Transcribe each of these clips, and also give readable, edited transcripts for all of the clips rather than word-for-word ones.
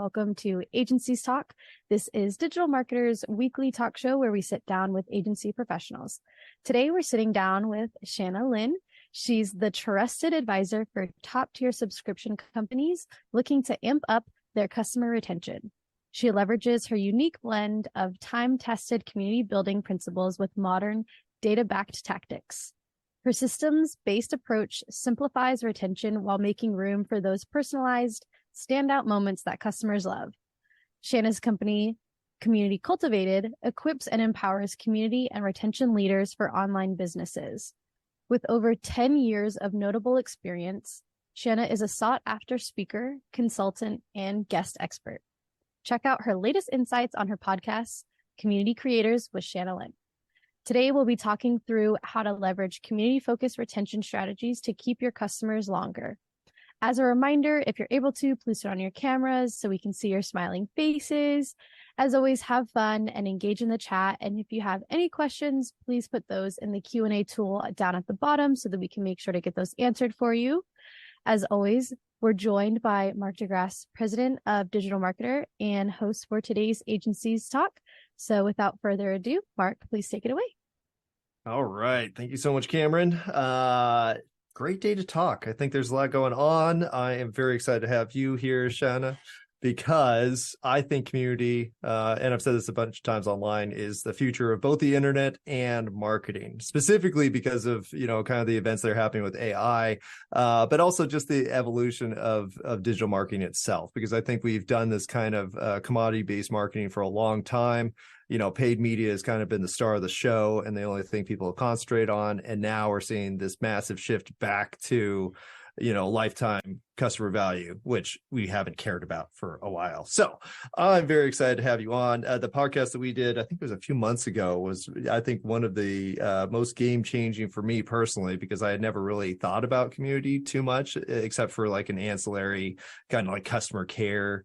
Welcome to Agencies Talk. This is Digital Marketer's weekly talk show where we sit down with agency professionals. Today, we're sitting down with Shana Lynn. She's the trusted advisor for top-tier subscription companies looking to amp up their customer retention. She leverages her unique blend of time-tested community building principles with modern data-backed tactics. Her systems-based approach simplifies retention while making room for those personalized, standout moments that customers love. Shana's company, Community Cultivated, equips and empowers community and retention leaders for online businesses. With over 10 years of notable experience, Shana is a sought-after speaker, consultant, and guest expert. Check out her latest insights on her podcast, Community Creators with Shana Lynn. Today, we'll be talking through how to leverage community-focused retention strategies to keep your customers longer. As a reminder, if you're able to, please turn on your cameras so we can see your smiling faces. As always, have fun and engage in the chat. And if you have any questions, please put those in the Q&A tool down at the bottom so that we can make sure to get those answered for you. As always, we're joined by Mark de Grasse, President of Digital Marketer and host for today's Agencies Talk. So without further ado, Mark, please take it away. All right. Thank you so much, Cameron. Great day to talk. I think there's a lot going on. I am very excited to have you here, Shana, because I think community, and I've said this a bunch of times online, is the future of both the internet and marketing, specifically because of, kind of the events that are happening with AI, but also just the evolution of digital marketing itself, because I think we've done this kind of commodity-based marketing for a long time. Paid media has kind of been the star of the show and the only thing people concentrate on. And now we're seeing this massive shift back to, lifetime customer value, which we haven't cared about for a while. So I'm very excited to have you on. The podcast that we did, I think it was a few months ago, was, I think, one of the most game-changing for me personally, because I had never really thought about community too much, except for like an ancillary kind of like customer care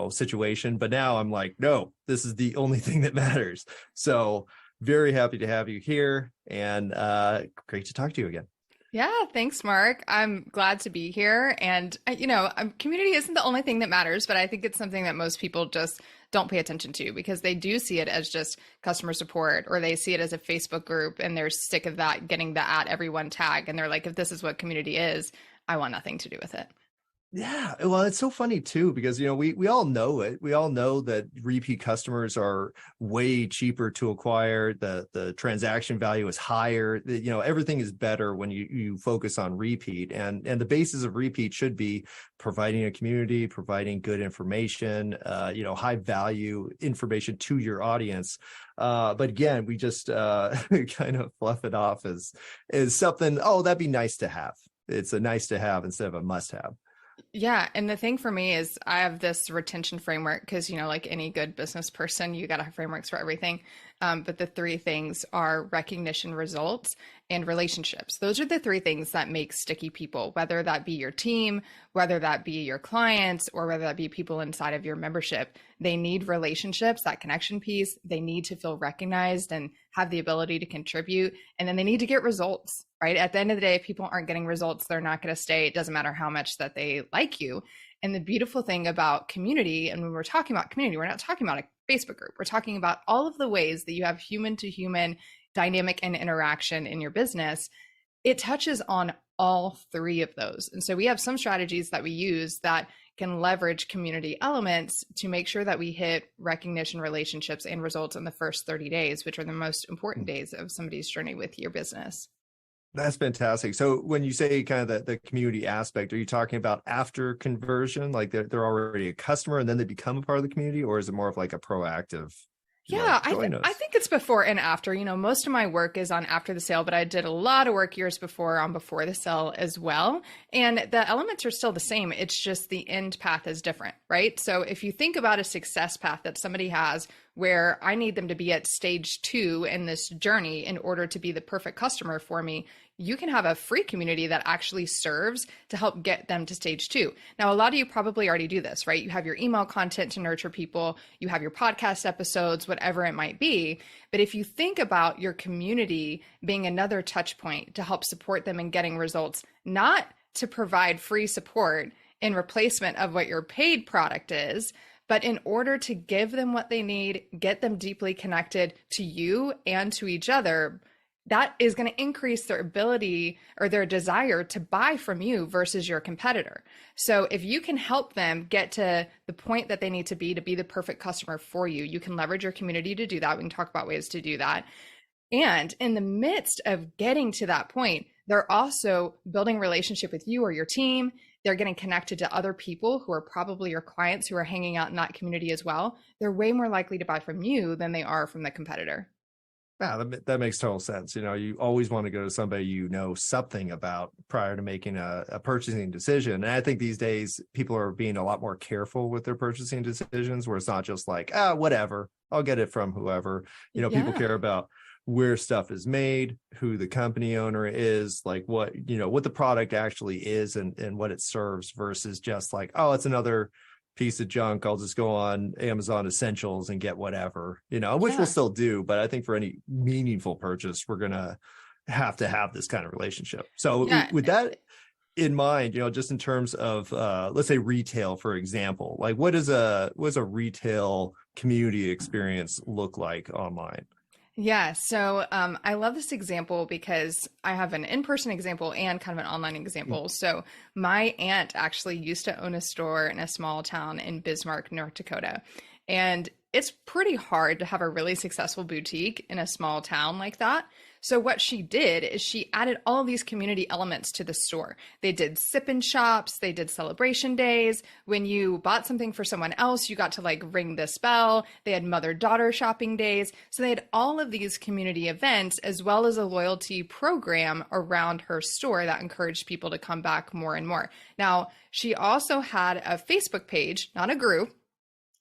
situation. But now I'm like, no, this is the only thing that matters. So very happy to have you here and great to talk to you again. Yeah, thanks, Mark. I'm glad to be here. And, community isn't the only thing that matters, but I think it's something that most people just don't pay attention to because they do see it as just customer support, or they see it as a Facebook group and they're sick of that, getting the @everyone tag. And they're like, if this is what community is, I want nothing to do with it. Yeah, well, it's so funny too, because, we all know it. We all know that repeat customers are way cheaper to acquire. The transaction value is higher. Everything is better when you focus on repeat. And the basis of repeat should be providing a community, providing good information, high value information to your audience. But again, we just kind of fluff it off as something, that'd be nice to have. It's a nice to have instead of a must have. Yeah. And the thing for me is I have this retention framework because, like any good business person, you got to have frameworks for everything. But the three things are recognition, results, and relationships. Those are the three things that make sticky people, whether that be your team, whether that be your clients, or whether that be people inside of your membership. They need relationships, that connection piece. They need to feel recognized and have the ability to contribute. And then they need to get results, right? At the end of the day, if people aren't getting results, they're not going to stay. It doesn't matter how much that they like you. And the beautiful thing about community, and when we're talking about community, we're not talking about a Facebook group. We're talking about all of the ways that you have human to human dynamic and interaction in your business. It touches on all three of those. And so we have some strategies that we use that can leverage community elements to make sure that we hit recognition, relationships, and results in the first 30 days, which are the most important days of somebody's journey with your business. That's fantastic. So when you say kind of the community aspect, are you talking about after conversion, like they're already a customer and then they become a part of the community, or is it more of like a proactive? Yeah, I think it's before and after. Most of my work is on after the sale, but I did a lot of work years before on before the sale as well. And the elements are still the same. It's just the end path is different, right? So if you think about a success path that somebody has where I need them to be at stage 2 in this journey in order to be the perfect customer for me, you can have a free community that actually serves to help get them to stage 2. Now, a lot of you probably already do this, right? You have your email content to nurture people, you have your podcast episodes, whatever it might be. But if you think about your community being another touch point to help support them in getting results, not to provide free support in replacement of what your paid product is. But in order to give them what they need, get them deeply connected to you and to each other, that is going to increase their ability or their desire to buy from you versus your competitor. So if you can help them get to the point that they need to be the perfect customer for you, you can leverage your community to do that. We can talk about ways to do that. And in the midst of getting to that point, they're also building a relationship with you or your team. They're getting connected to other people who are probably your clients who are hanging out in that community as well. They're way more likely to buy from you than they are from the competitor. Yeah, that makes total sense. You always want to go to somebody you know something about prior to making a purchasing decision. And I think these days people are being a lot more careful with their purchasing decisions, where it's not just like, whatever, I'll get it from whoever. People care about where stuff is made, who the company owner is, like what the product actually is and what it serves, versus just like, it's another piece of junk, I'll just go on Amazon Essentials and get whatever, which we'll still do. But I think for any meaningful purchase, we're going to have this kind of relationship. So with that in mind, just in terms of, let's say retail, for example, like what does a retail community experience look like online? Yeah. So I love this example because I have an in-person example and kind of an online example. So my aunt actually used to own a store in a small town in Bismarck, North Dakota. And it's pretty hard to have a really successful boutique in a small town like that. So what she did is she added all of these community elements to the store. They did sip-in shops, they did celebration days. When you bought something for someone else, you got to like ring this bell. They had mother-daughter shopping days. So they had all of these community events, as well as a loyalty program around her store that encouraged people to come back more and more. Now, she also had a Facebook page, not a group,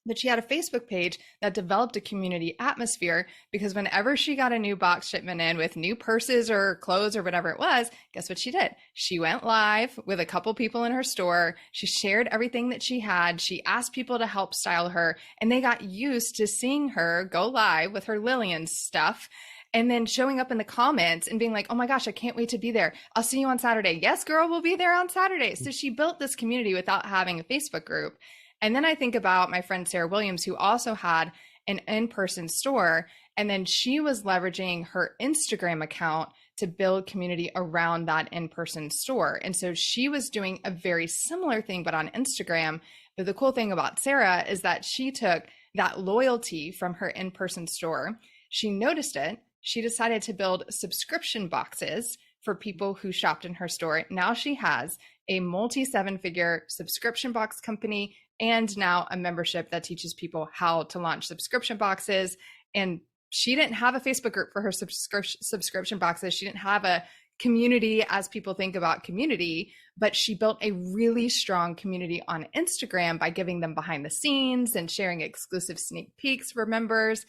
but she had a Facebook page that developed a community atmosphere, because whenever she got a new box shipment in with new purses or clothes or whatever it was, guess what she did? She went live with a couple people in her store. She shared everything that she had. She asked people to help style her, and they got used to seeing her go live with her Lillian stuff. And then showing up in the comments and being like, oh my gosh, I can't wait to be there. I'll see you on Saturday. Yes, girl, we'll be there on Saturday. So she built this community without having a Facebook group. And then I think about my friend Sarah Williams, who also had an in-person store, and then she was leveraging her Instagram account to build community around that in-person store. And so she was doing a very similar thing, but on Instagram. But the cool thing about Sarah is that she took that loyalty from her in-person store. She noticed it. She decided to build subscription boxes for people who shopped in her store. Now she has a multi-seven-figure subscription box company, and now a membership that teaches people how to launch subscription boxes. And she didn't have a Facebook group for her subscription boxes. She didn't have a community as people think about community, but she built a really strong community on Instagram by giving them behind the scenes and sharing exclusive sneak peeks for members.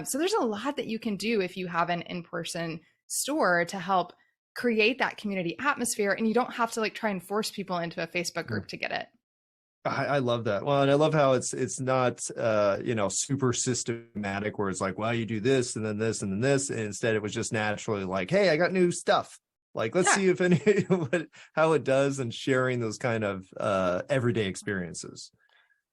So there's a lot that you can do if you have an in-person store to help create that community atmosphere, and you don't have to like try and force people into a Facebook group to get it. I love that. Well, and I love how it's not super systematic, where it's like, well, you do this and then this and then this, and instead it was just naturally like, hey, I got new stuff. Like, let's see if how it does, and sharing those kind of everyday experiences.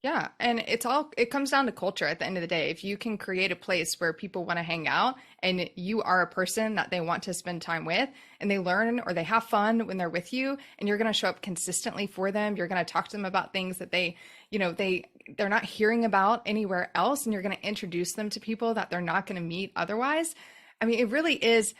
Yeah. And it comes down to culture at the end of the day. If you can create a place where people want to hang out and you are a person that they want to spend time with, and they learn or they have fun when they're with you, and you're going to show up consistently for them, you're going to talk to them about things that they're not hearing about anywhere else, and you're going to introduce them to people that they're not going to meet otherwise. I mean, it really is.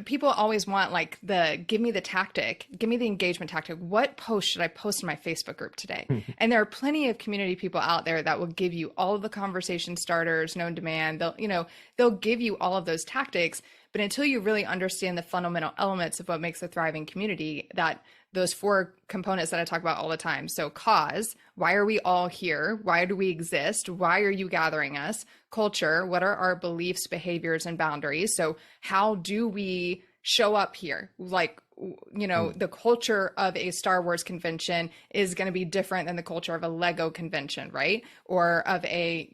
People always want like give me the tactic, give me the engagement tactic. What post should I post in my Facebook group today? And there are plenty of community people out there that will give you all of the conversation starters, known demand. They'll give you all of those tactics, but until you really understand the fundamental elements of what makes a thriving community, that those 4 components that I talk about all the time. So cause, why are we all here? Why do we exist? Why are you gathering us? Culture, what are our beliefs, behaviors, and boundaries? So how do we show up here? Like, the culture of a Star Wars convention is going to be different than the culture of a Lego convention, right? Or of a,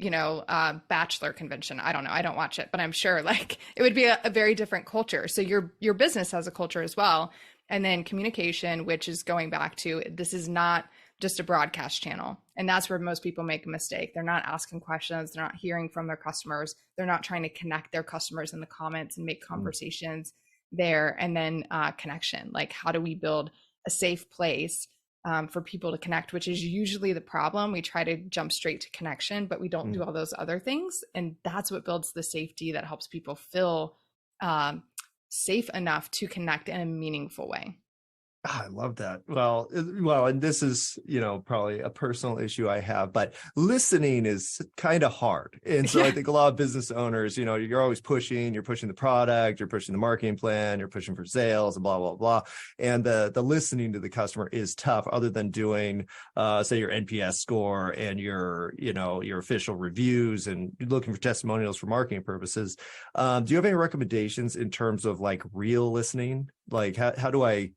Bachelor convention. I don't know. I don't watch it, but I'm sure like it would be a very different culture. So your business has a culture as well. And then communication, which is going back to, this is not just a broadcast channel. And that's where most people make a mistake. They're not asking questions. They're not hearing from their customers. They're not trying to connect their customers in the comments and make conversations there. And then connection, like how do we build a safe place for people to connect, which is usually the problem. We try to jump straight to connection, but we don't do all those other things. And that's what builds the safety that helps people feel safe enough to connect in a meaningful way. I love that. Well, and this is, probably a personal issue I have, but listening is kind of hard. And so I think a lot of business owners, you're always you're pushing the product, you're pushing the marketing plan, you're pushing for sales and blah, blah, blah. And the listening to the customer is tough other than doing, say your NPS score and your official reviews and looking for testimonials for marketing purposes. Do you have any recommendations in terms of like real listening? Like how do I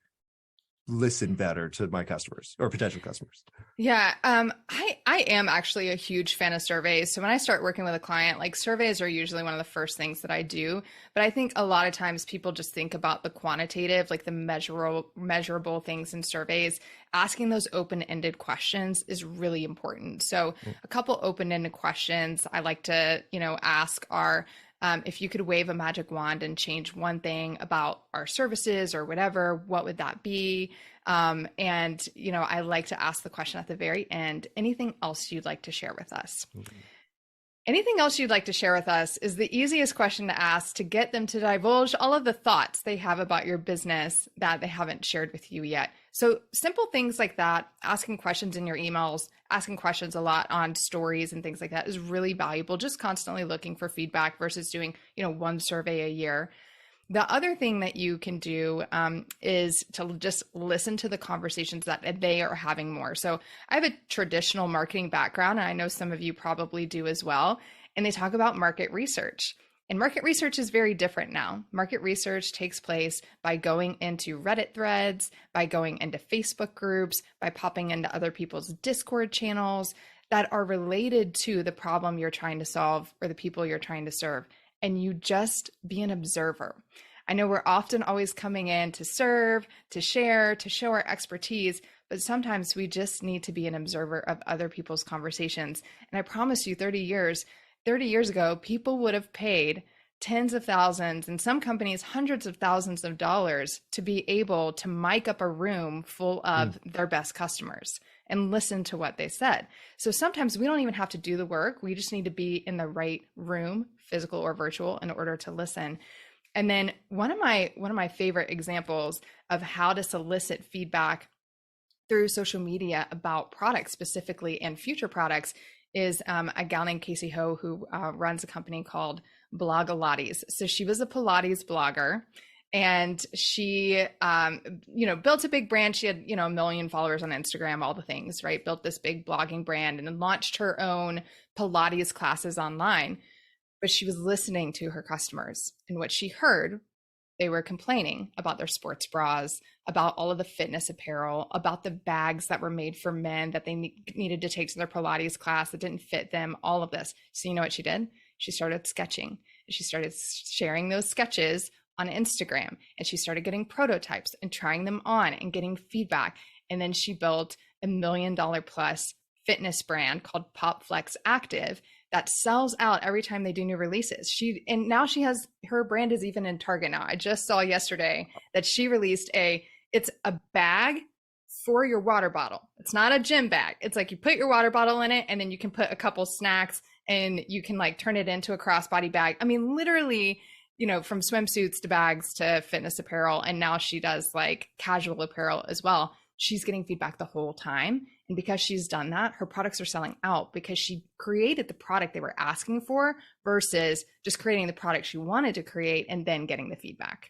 listen better to my customers or potential customers? Yeah, I am actually a huge fan of surveys. So when I start working with a client, like surveys are usually one of the first things that I do. But I think a lot of times people just think about the quantitative, like the measurable things in surveys. Asking those open-ended questions is really important. So a couple open-ended questions I like to, ask are, if you could wave a magic wand and change one thing about our services or whatever, what would that be? And, I like to ask the question at the very end, anything else you'd like to share with us? Anything else you'd like to share with us is the easiest question to ask to get them to divulge all of the thoughts they have about your business that they haven't shared with you yet. So simple things like that, asking questions in your emails, asking questions a lot on stories and things like that is really valuable. Just constantly looking for feedback versus doing, one survey a year. The other thing that you can do is to just listen to the conversations that they are having more. So I have a traditional marketing background, and I know some of you probably do as well. And they talk about market research. And market research is very different now. Market research takes place by going into Reddit threads, by going into Facebook groups, by popping into other people's Discord channels that are related to the problem you're trying to solve or the people you're trying to serve. And you just be an observer. I know we're often always coming in to serve, to share, to show our expertise, but sometimes we just need to be an observer of other people's conversations. And I promise you 30 years ago, people would have paid tens of thousands, and some companies hundreds of thousands of dollars to be able to mic up a room full of their best customers and listen to what they said. So sometimes we don't even have to do the work. We just need to be in the right room, physical or virtual, in order to listen. And then one of my favorite examples of how to solicit feedback through social media about products specifically and future products is a gal named Casey Ho who runs a company called Blogilates. So she was a Pilates blogger, and she, built a big brand. She had, 1 million followers on Instagram, all the things, right? Built this big blogging brand and then launched her own Pilates classes online. But she was listening to her customers, and what she heard, they were complaining about their sports bras, about all of the fitness apparel, about the bags that were made for men that they needed to take to their Pilates class that didn't fit them, all of this. So you know what she did? She started sketching. She started sharing those sketches on Instagram, and she started getting prototypes and trying them on and getting feedback. And then she built $1 million plus fitness brand called Pop Flex Active that sells out every time they do new releases. And now her brand is even in Target now. I just saw yesterday that she released it's a bag for your water bottle. It's not a gym bag. It's like you put your water bottle in it, and then you can put a couple snacks, and you can like turn it into a crossbody bag. I mean, literally, from swimsuits to bags to fitness apparel. And now she does like casual apparel as well. She's getting feedback the whole time. And because she's done that, her products are selling out because she created the product they were asking for versus just creating the product she wanted to create and then getting the feedback.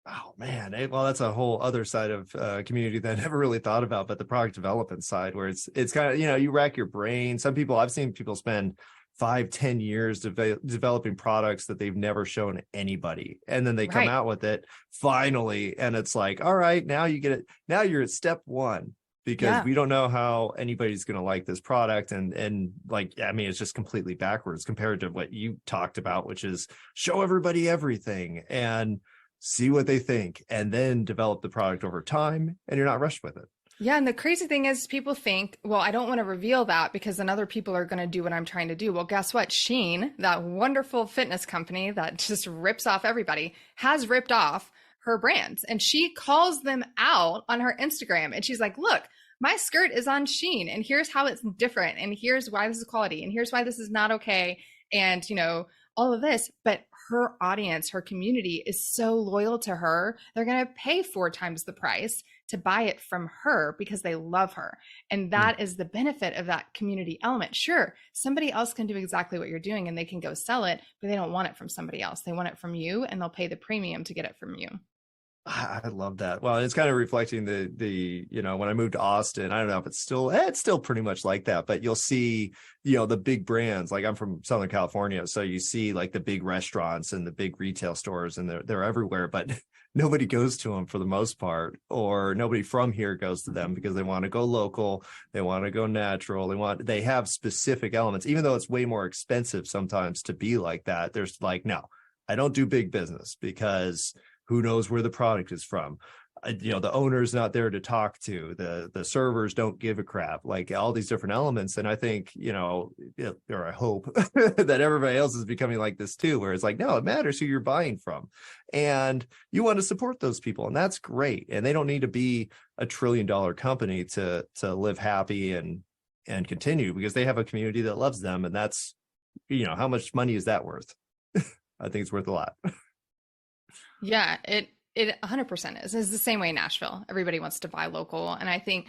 Oh man. Well, that's a whole other side of community that I never really thought about, but the product development side where it's kind of, you rack your brain. I've seen people spend 5-10 years developing products that they've never shown anybody. And then they come out with it finally. And it's like, all right, now you get it. Now you're at step one. Because we don't know how anybody's going to like this product. And like, I mean, it's just completely backwards compared to what you talked about, which is show everybody everything and see what they think and then develop the product over time. And you're not rushed with it. Yeah. And the crazy thing is people think, well, I don't want to reveal that because then other people are going to do what I'm trying to do. Well, guess what? Shein, that wonderful fitness company that just rips off everybody, has ripped off her brands. And she calls them out on her Instagram. And she's like, look, my skirt is on Shein and here's how it's different. And here's why this is quality. And here's why this is not okay. And, all of this, but her audience, her community is so loyal to her. They're going to pay 4 times the price to buy it from her because they love her. And that is the benefit of that community element. Sure, somebody else can do exactly what you're doing and they can go sell it, but they don't want it from somebody else. They want it from you and they'll pay the premium to get it from you. I love that. Well, it's kind of reflecting the when I moved to Austin, I don't know if it's still pretty much like that, but you'll see, the big brands. Like I'm from Southern California, so you see like the big restaurants and the big retail stores, and they're everywhere, but nobody goes to them for the most part, or nobody from here goes to them because they want to go local, they want to go natural, they have specific elements, even though it's way more expensive sometimes to be like that. There's like, no, I don't do big business because who knows where the product is from? The owner's not there to talk to. The servers don't give a crap. Like all these different elements. And I think, or I hope that everybody else is becoming like this too, where it's like, no, it matters who you're buying from. And you want to support those people. And that's great. And they don't need to be a $1 trillion company to live happy and continue, because they have a community that loves them. And that's, how much money is that worth? I think it's worth a lot. Yeah, it 100% is. It's the same way in Nashville. Everybody wants to buy local. And I think,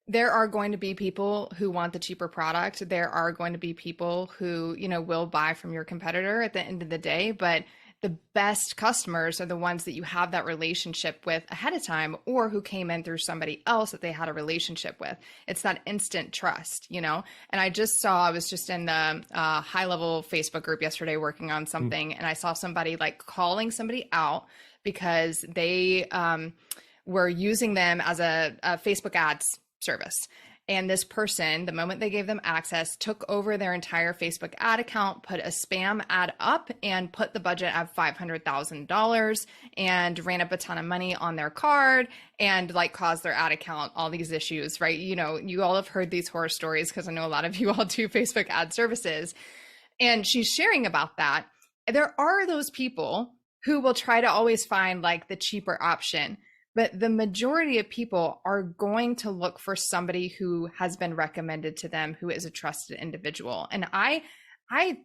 there are going to be people who want the cheaper product. There are going to be people who, will buy from your competitor at the end of the day. But the best customers are the ones that you have that relationship with ahead of time, or who came in through somebody else that they had a relationship with. It's that instant trust, And I was just in the high level Facebook group yesterday working on something, and I saw somebody like calling somebody out because they were using them as a Facebook ads service. And this person, the moment they gave them access, took over their entire Facebook ad account, put a spam ad up, and put the budget at $500,000 and ran up a ton of money on their card and caused their ad account all these issues, right? You all have heard these horror stories because I know a lot of you all do Facebook ad services. And she's sharing about that. There are those people who will try to always find the cheaper option. But the majority of people are going to look for somebody who has been recommended to them, who is a trusted individual. And I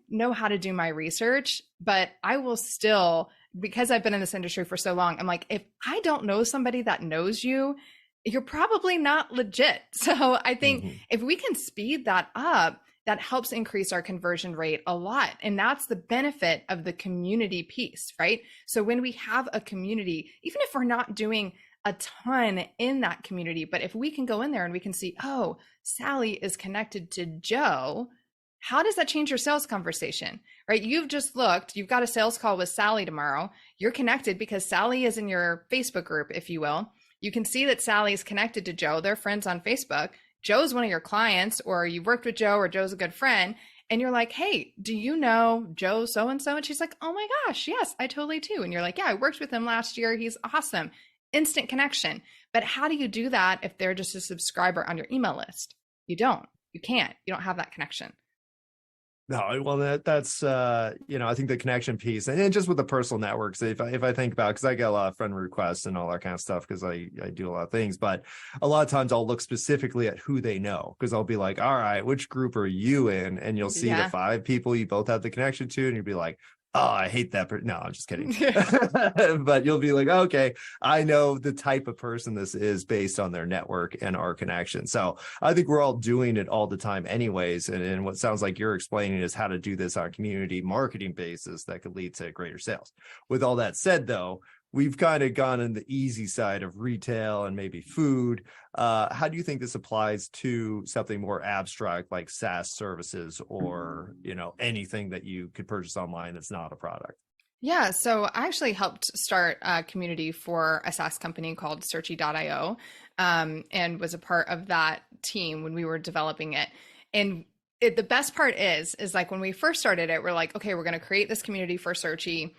know how to do my research, but I will still, because I've been in this industry for so long, I'm like, if I don't know somebody that knows you, you're probably not legit. So I think if we can speed that up, that helps increase our conversion rate a lot. And that's the benefit of the community piece, right? So when we have a community, even if we're not doing a ton in that community, but if we can go in there and we can see, oh, Sally is connected to Joe, how does that change your sales conversation, right? You've just looked, you've got a sales call with Sally tomorrow. You're connected because Sally is in your Facebook group, if you will. You can see that Sally is connected to Joe. They're friends on Facebook. Joe's one of your clients, or you've worked with Joe, or Joe's a good friend. And you're like, hey, do you know Joe so-and-so? And she's like, oh my gosh, yes, I totally do. And you're like, yeah, I worked with him last year. He's awesome. Instant connection. But how do you do that if they're just a subscriber on your email list? You don't. You can't. You don't have that connection. No, well, that's I think the connection piece, and just with the personal networks, if I think about, because I get a lot of friend requests and all that kind of stuff, because I do a lot of things, but a lot of times I'll look specifically at who they know, because I'll be like, all right, which group are you in? And you'll see the 5 people you both have the connection to, and you'll be like, oh, I hate that. No, I'm just kidding. But you'll be like, okay, I know the type of person this is based on their network and our connection. So I think we're all doing it all the time anyways. And what sounds like you're explaining is how to do this on a community marketing basis that could lead to greater sales. With all that said, though, we've kind of gone on the easy side of retail and maybe food. How do you think this applies to something more abstract like SaaS services, or, anything that you could purchase online that's not a product? Yeah, so I actually helped start a community for a SaaS company called Searchy.io, and was a part of that team when we were developing it. And the best part is like when we first started it, we're like, okay, we're going to create this community for Searchy.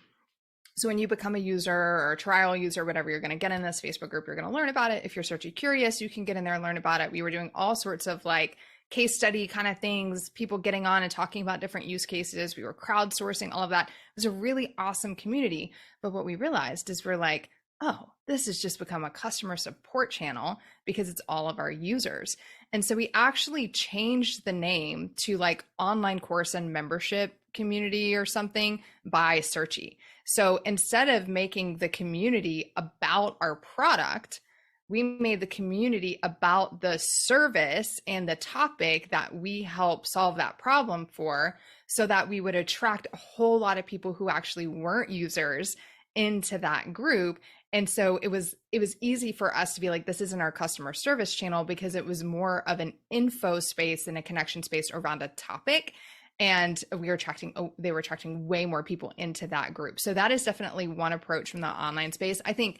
So when you become a user or a trial user, whatever, you're going to get in this Facebook group, you're going to learn about it. If you're searchy curious, you can get in there and learn about it. We were doing all sorts of like case study kind of things, people getting on and talking about different use cases. We were crowdsourcing all of that. It was a really awesome community. But what we realized is we're like, oh, this has just become a customer support channel because it's all of our users. And so we actually changed the name to like online course and membership community or something by Searchy. So instead of making the community about our product, we made the community about the service and the topic that we help solve that problem for, so that we would attract a whole lot of people who actually weren't users into that group. And so it was easy for us to be like, this isn't our customer service channel, because it was more of an info space and a connection space around a topic. And they were attracting way more people into that group. So that is definitely one approach from the online space. I think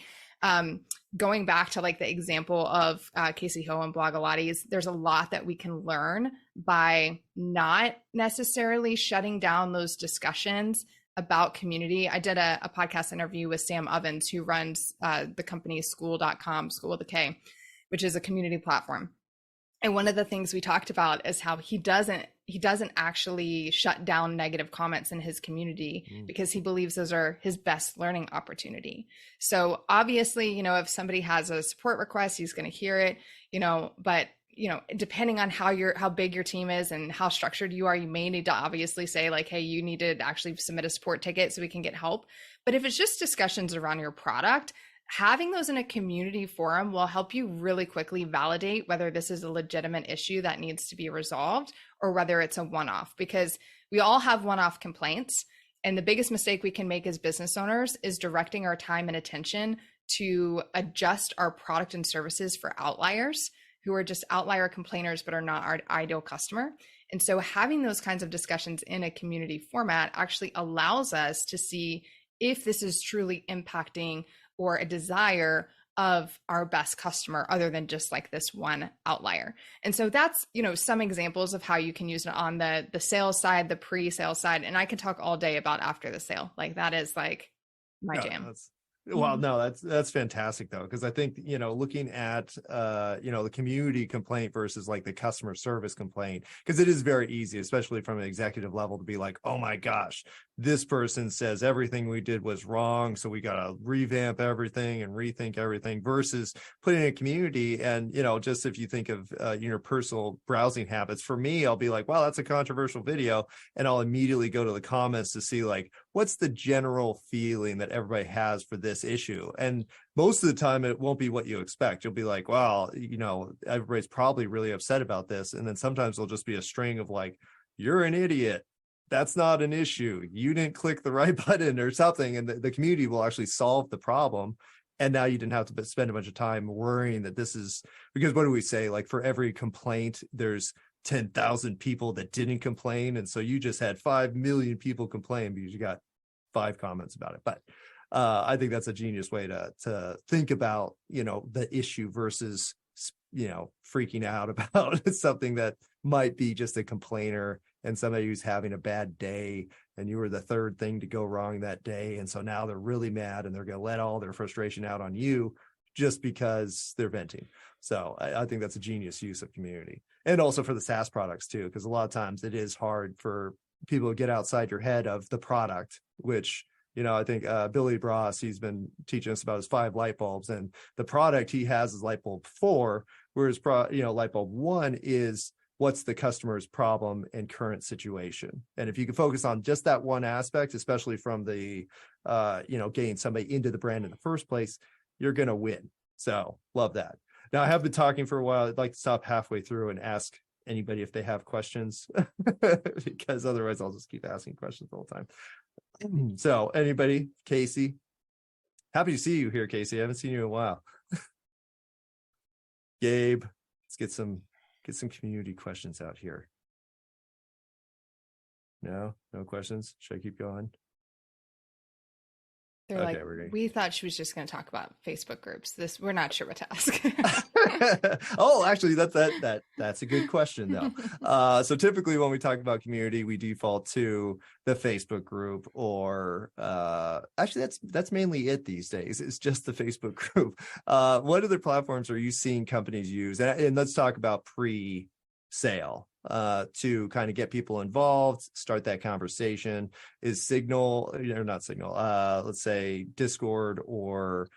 going back to like the example of Casey Ho and Blogilates, there's a lot that we can learn by not necessarily shutting down those discussions about community. I did a podcast interview with Sam Ovens, who runs the company school.com, school with a K, which is a community platform. And one of the things we talked about is how he doesn't actually shut down negative comments in his community because he believes those are his best learning opportunity. So obviously, if somebody has a support request, he's going to hear it, but depending on how big your team is and how structured you are, you may need to obviously say like, hey, you need to actually submit a support ticket so we can get help. But if it's just discussions around your product, having those in a community forum will help you really quickly validate whether this is a legitimate issue that needs to be resolved or whether it's a one-off, because we all have one-off complaints. And the biggest mistake we can make as business owners is directing our time and attention to adjust our product and services for outliers who are just outlier complainers but are not our ideal customer. And so having those kinds of discussions in a community format actually allows us to see if this is truly impacting or a desire of our best customer other than just like this one outlier. And so that's, some examples of how you can use it on the sales side, the pre-sale side. And I can talk all day about after the sale. Like that is like my jam. Well, no, that's fantastic though, because I think, looking at, the community complaint versus like the customer service complaint, because it is very easy, especially from an executive level, to be like, oh my gosh, this person says everything we did was wrong, so we got to revamp everything and rethink everything, versus putting in a community. And, just if you think of your personal browsing habits, for me, I'll be like, wow, that's a controversial video. And I'll immediately go to the comments to see like, what's the general feeling that everybody has for this issue? And most of the time it won't be what you expect. You'll be like, well, everybody's probably really upset about this. And then sometimes there'll just be a string of like, you're an idiot. That's not an issue. You didn't click the right button or something. And the community will actually solve the problem. And now you didn't have to spend a bunch of time worrying that this is, because what do we say? Like for every complaint, there's 10,000 people that didn't complain. And so you just had 5 million people complain because you got 5 comments about it. But I think that's a genius way to think about, the issue versus, freaking out about something that might be just a complainer and somebody who's having a bad day, and you were the third thing to go wrong that day. And so now they're really mad and they're going to let all their frustration out on you just because they're venting. So I think that's a genius use of community. And also for the SaaS products too, because a lot of times it is hard for people to get outside your head of the product, which, I think Billy Bross, he's been teaching us about his 5 light bulbs, and the product he has is light bulb 4, whereas light bulb 1 is what's the customer's problem and current situation. And if you can focus on just that one aspect, especially from the, getting somebody into the brand in the first place, you're going to win. So love that. Now I have been talking for a while. I'd like to stop halfway through and ask anybody if they have questions, because otherwise I'll just keep asking questions the whole time. So anybody? Casey, happy to see you here, Casey. I haven't seen you in a while. Gabe, let's get some community questions out here. No questions. Should I keep going? They're Okay, like, we thought she was just going to talk about Facebook groups. We're not sure what to ask. Oh, actually, that's a good question though. So typically when we talk about community, we default to the Facebook group, or actually that's mainly it these days. It's just the Facebook group. What other platforms are you seeing companies use? And let's talk about pre-sale to kind of get people involved, start that conversation. Is Signal, or not Signal, let's say Discord or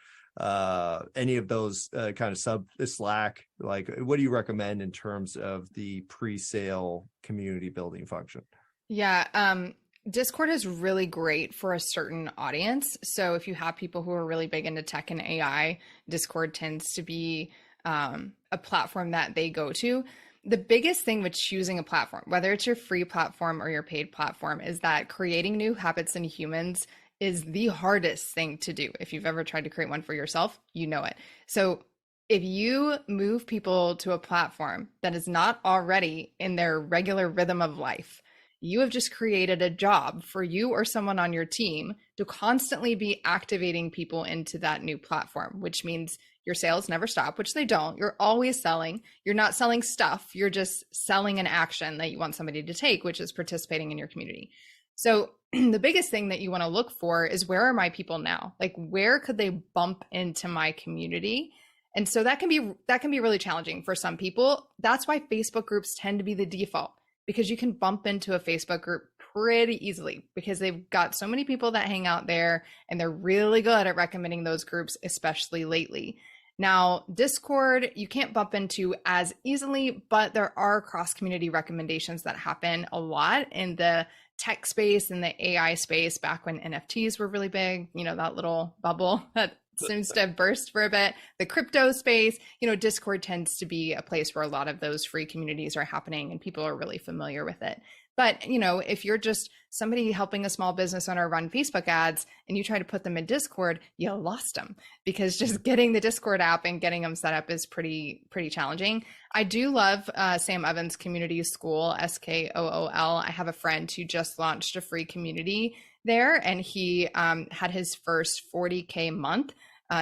any of those kind of Slack, like what do you recommend in terms of the pre-sale community building function? Yeah, Discord is really great for a certain audience. So if you have people who are really big into tech and AI, Discord tends to be a platform that they go to. The biggest thing with choosing a platform, whether it's your free platform or your paid platform, is that creating new habits in humans is the hardest thing to do. If you've ever tried to create one for yourself, you know it. So if you move people to a platform that is not already in their regular rhythm of life, you have just created a job for you or someone on your team to constantly be activating people into that new platform, which means your sales never stop, which they don't. You're always selling. You're not selling stuff. You're just selling an action that you want somebody to take, which is participating in your community. So the biggest thing that you want to look for is, where are my people now? Like, where could they bump into my community? And so that can be really challenging for some people. That's why Facebook groups tend to be the default, because you can bump into a Facebook group pretty easily because they've got so many people that hang out there, and they're really good at recommending those groups, especially lately. Now, Discord, you can't bump into as easily, but there are cross-community recommendations that happen a lot in the tech space and the AI space back when NFTs were really big, that little bubble that seems to have burst for a bit. The crypto space, Discord tends to be a place where a lot of those free communities are happening and people are really familiar with it. But, if you're just somebody helping a small business owner run Facebook ads and you try to put them in Discord, you lost them, because just getting the Discord app and getting them set up is pretty challenging. I do love Sam Evans Community School, SKOOL. I have a friend who just launched a free community there, and he had his first 40K month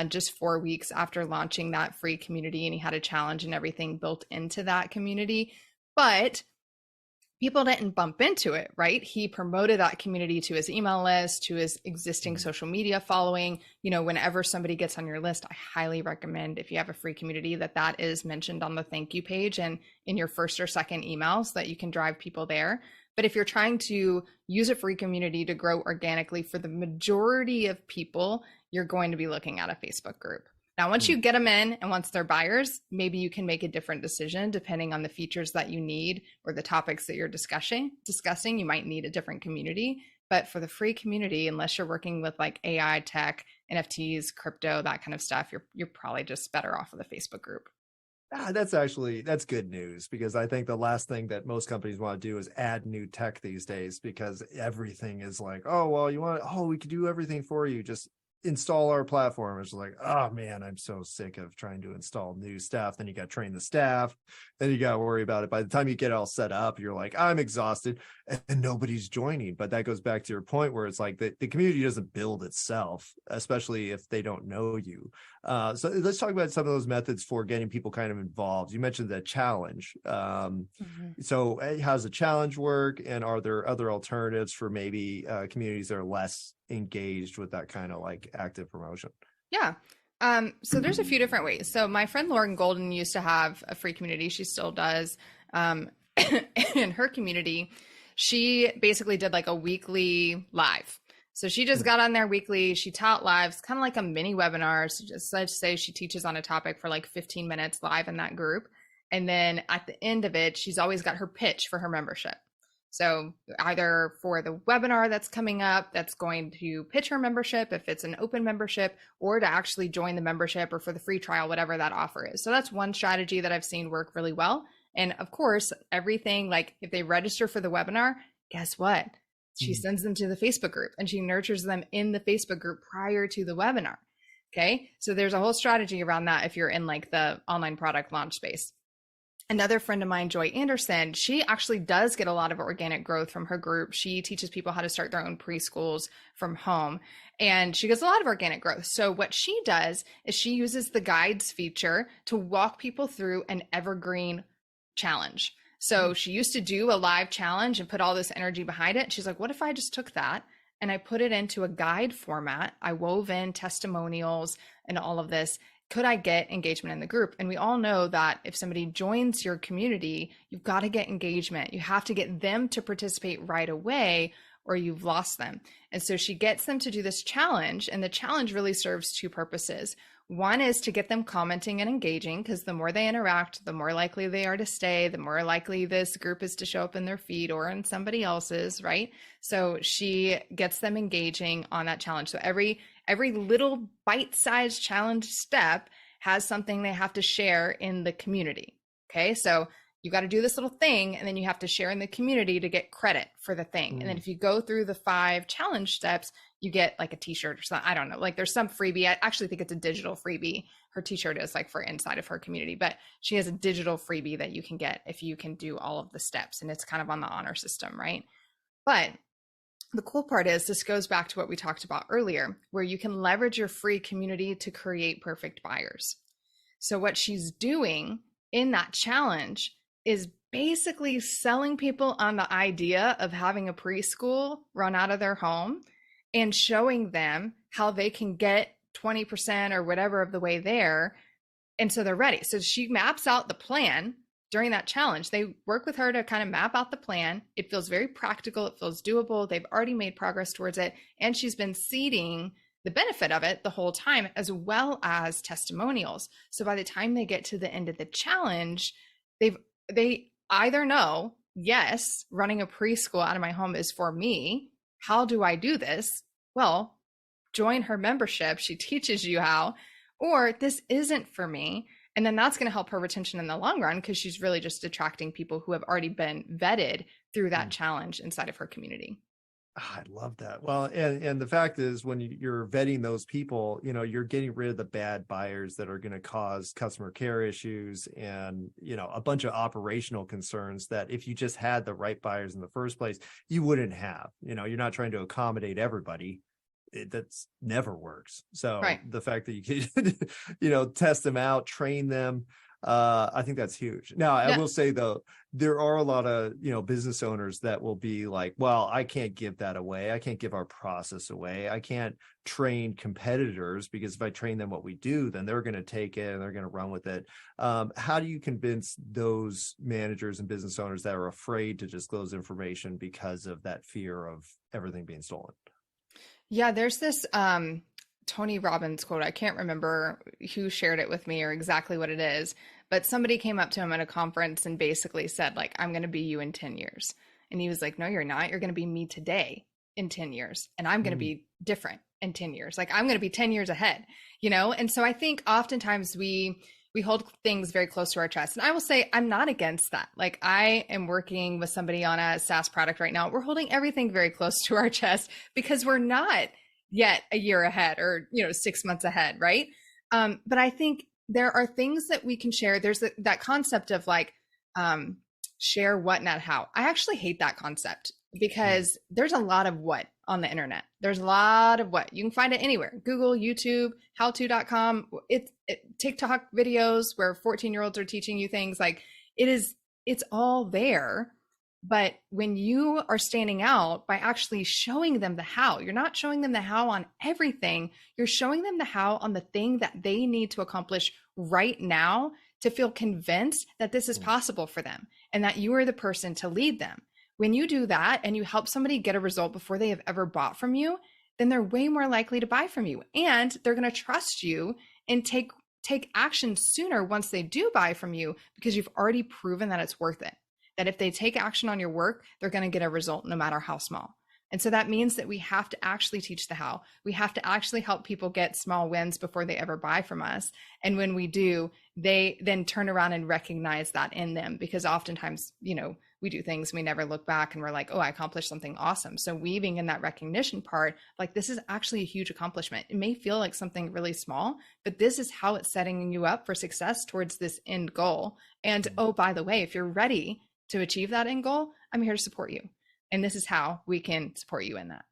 just 4 weeks after launching that free community, and he had a challenge and everything built into that community. But people didn't bump into it, right? He promoted that community to his email list, to his existing social media following. Whenever somebody gets on your list, I highly recommend, if you have a free community, that is mentioned on the thank you page and in your first or second email, so that you can drive people there. But if you're trying to use a free community to grow organically, for the majority of people, you're going to be looking at a Facebook group. Now, once you get them in and once they're buyers, maybe you can make a different decision depending on the features that you need or the topics that you're discussing. You might need a different community. But for the free community, unless you're working with like AI, tech, NFTs, crypto, that kind of stuff, you're probably just better off with a Facebook group. That's good news, because I think the last thing that most companies want to do is add new tech these days, because everything is like, oh, well, we could do everything for you. Just install our platform. It's like, oh man, I'm so sick of trying to install new stuff. Then you got to train the staff. Then you got to worry about it. By the time you get it all set up, you're like, I'm exhausted, and nobody's joining. But that goes back to your point where it's like the community doesn't build itself, especially if they don't know you. So let's talk about some of those methods for getting people kind of involved. You mentioned the challenge. So how does the challenge work? And are there other alternatives for maybe communities that are less engaged with that kind of like active promotion? Yeah. So there's a few different ways. So my friend Lauren Golden used to have a free community. She still does. In her community, she basically did like a weekly live. So she just got on there weekly. She taught lives, kind of like a mini webinar. So just let's say she teaches on a topic for like 15 minutes live in that group. And then at the end of it, she's always got her pitch for her membership. So either for the webinar that's coming up, that's going to pitch her membership, if it's an open membership, or to actually join the membership, or for the free trial, whatever that offer is. So that's one strategy that I've seen work really well. And of course, everything, like if they register for the webinar, guess what? She sends them to the Facebook group, and she nurtures them in the Facebook group prior to the webinar. Okay. So there's a whole strategy around that if you're in like the online product launch space. Another friend of mine, Joy Anderson, she actually does get a lot of organic growth from her group. She teaches people how to start their own preschools from home, and she gets a lot of organic growth. So what she does is she uses the guides feature to walk people through an evergreen challenge. So she used to do a live challenge and put all this energy behind it. She's like, what if I just took that and I put it into a guide format? I wove in testimonials and all of this. Could I get engagement in the group? And we all know that if somebody joins your community, you've got to get engagement. You have to get them to participate right away, or you've lost them. And so she gets them to do this challenge, and the challenge really serves two purposes. One is to get them commenting and engaging, because the more they interact, the more likely they are to stay, the more likely this group is to show up in their feed or in somebody else's, right? So she gets them engaging on that challenge. So every little bite-sized challenge step has something they have to share in the community. Okay, so you got to do this little thing, and then you have to share in the community to get credit for the thing. And then if you go through the 5 challenge steps, you get like a t-shirt or something. I don't know, like there's some freebie. I actually think it's a digital freebie. Her t-shirt is like for inside of her community, but she has a digital freebie that you can get if you can do all of the steps, and it's kind of on the honor system, right? But the cool part is this goes back to what we talked about earlier, where you can leverage your free community to create perfect buyers. So what she's doing in that challenge is basically selling people on the idea of having a preschool run out of their home and showing them how they can get 20% or whatever of the way there. And so they're ready. So she maps out the plan during that challenge. They work with her to kind of map out the plan. It feels very practical. It feels doable. They've already made progress towards it. And she's been seeding the benefit of it the whole time, as well as testimonials. So by the time they get to the end of the challenge, they either know, yes, running a preschool out of my home is for me. How do I do this? Well, join her membership. She teaches you how. Or this isn't for me. And then that's going to help her retention in the long run, because she's really just attracting people who have already been vetted through that challenge inside of her community. I love that. Well, and the fact is, when you're vetting those people, you're getting rid of the bad buyers that are going to cause customer care issues and, a bunch of operational concerns that if you just had the right buyers in the first place, you wouldn't have. You're not trying to accommodate everybody. That's never works. So right. The fact that you can, test them out, train them, I think that's huge. Now, I will say though, there are a lot of, business owners that will be like, well, I can't give that away. I can't give our process away. I can't train competitors, because if I train them what we do, then they're going to take it and they're going to run with it. How do you convince those managers and business owners that are afraid to disclose information because of that fear of everything being stolen? Yeah, there's this Tony Robbins quote. I can't remember who shared it with me or exactly what it is, but somebody came up to him at a conference and basically said, like, I'm going to be you in 10 years. And he was like, no, you're not. You're going to be me today in 10 years. And I'm going to be different in 10 years. Like, I'm going to be 10 years ahead, And so I think oftentimes we hold things very close to our chest. And I will say, I'm not against that. Like, I am working with somebody on a SaaS product right now. We're holding everything very close to our chest because we're not yet a year ahead or, 6 months ahead. Right. But I think there are things that we can share. There's that concept of like, share what, not how. I actually hate that concept, because there's a lot of what on the internet. There's a lot of what. You can find it anywhere. Google, YouTube, howto.com, TikTok videos where 14-year-olds are teaching you things. Like, it's all there. But when you are standing out by actually showing them the how, you're not showing them the how on everything. You're showing them the how on the thing that they need to accomplish right now to feel convinced that this is possible for them and that you are the person to lead them. When you do that and you help somebody get a result before they have ever bought from you, then they're way more likely to buy from you, and they're going to trust you and take action sooner once they do buy from you, because you've already proven that it's worth it. That if they take action on your work, they're going to get a result no matter how small. And so that means that we have to actually teach the how. We have to actually help people get small wins before they ever buy from us. And when we do, they then turn around and recognize that in them, because oftentimes, we do things, we never look back and we're like, oh, I accomplished something awesome. So weaving in that recognition part, like this is actually a huge accomplishment. It may feel like something really small, but this is how it's setting you up for success towards this end goal. And oh, by the way, if you're ready to achieve that end goal, I'm here to support you. And this is how we can support you in that.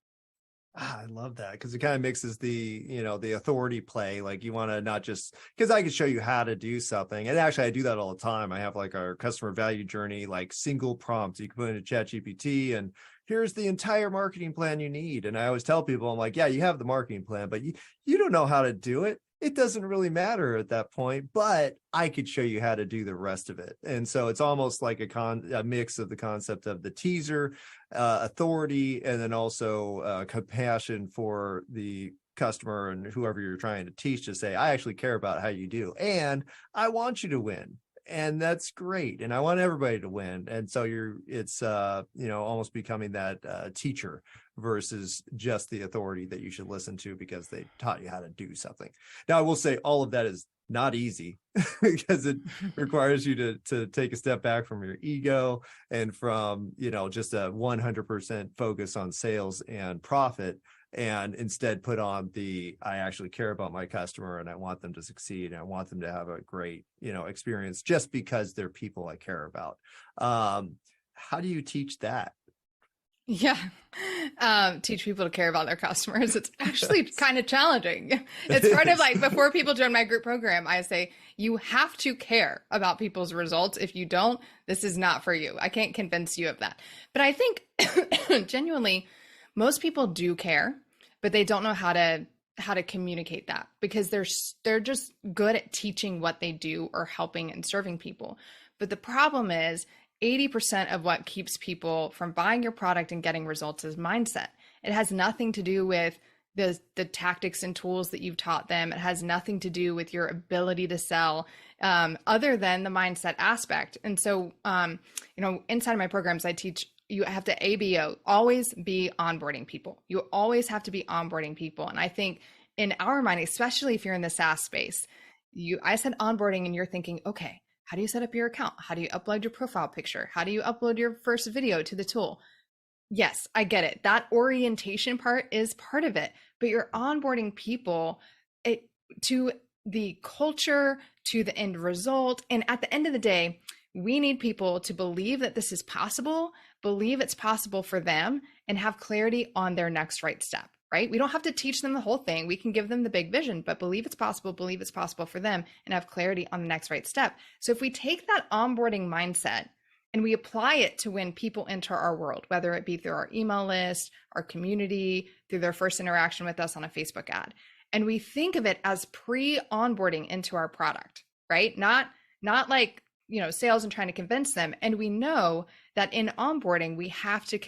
I love that because it kind of mixes the, the authority play. Like you want to not just, because I can show you how to do something. And actually I do that all the time. I have like our customer value journey, like single prompts you can put into ChatGPT and here's the entire marketing plan you need. And I always tell people, I'm like, yeah, you have the marketing plan, but you don't know how to do it. It doesn't really matter at that point, but I could show you how to do the rest of it. And so it's almost like a mix of the concept of the teaser, authority, and then also compassion for the customer and whoever you're trying to teach to say, I actually care about how you do. And I want you to win. And that's great. And I want everybody to win. And so it's almost becoming that teacher versus just the authority that you should listen to because they taught you how to do something. Now, I will say all of that is not easy because it requires you to take a step back from your ego and from, just a 100% focus on sales and profit, and instead put on I actually care about my customer and I want them to succeed and I want them to have a great, experience just because they're people I care about. How do you teach that? Yeah. Teach people to care about their customers. It's actually kind of challenging. It's part of like before people join my group program, I say, you have to care about people's results. If you don't, this is not for you. I can't convince you of that. But I think genuinely, most people do care, but they don't know how to communicate that because they're just good at teaching what they do or helping and serving people. But the problem is 80% of what keeps people from buying your product and getting results is mindset. It has nothing to do with the tactics and tools that you've taught them. It has nothing to do with your ability to sell, other than the mindset aspect. And so, inside of my programs, I teach you have to ABO, always be onboarding people. You always have to be onboarding people. And I think in our mind, especially if you're in the SaaS space, I said onboarding and you're thinking, okay, how do you set up your account? How do you upload your profile picture? How do you upload your first video to the tool? Yes, I get it. That orientation part is part of it, but you're onboarding people to the culture, to the end result. And at the end of the day, we need people to believe that this is possible, believe it's possible for them, and have clarity on their next right step, right? We don't have to teach them the whole thing. We can give them the big vision, but believe it's possible for them, and have clarity on the next right step. So if we take that onboarding mindset and we apply it to when people enter our world, whether it be through our email list, our community, through their first interaction with us on a Facebook ad, and we think of it as pre-onboarding into our product, right? Not like, sales and trying to convince them. And we know that in onboarding, we have to,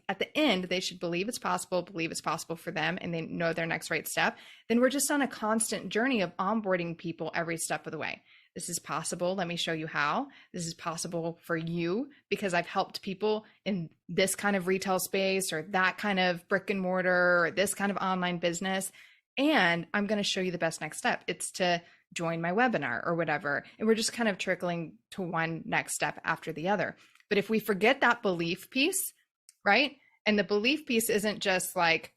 at the end, they should believe it's possible for them, and they know their next right step. Then we're just on a constant journey of onboarding people every step of the way. This is possible. Let me show you how. This is possible for you because I've helped people in this kind of retail space or that kind of brick and mortar or this kind of online business. And I'm going to show you the best next step. It's to join my webinar or whatever. And we're just kind of trickling to one next step after the other. But if we forget that belief piece, right? And the belief piece isn't just like,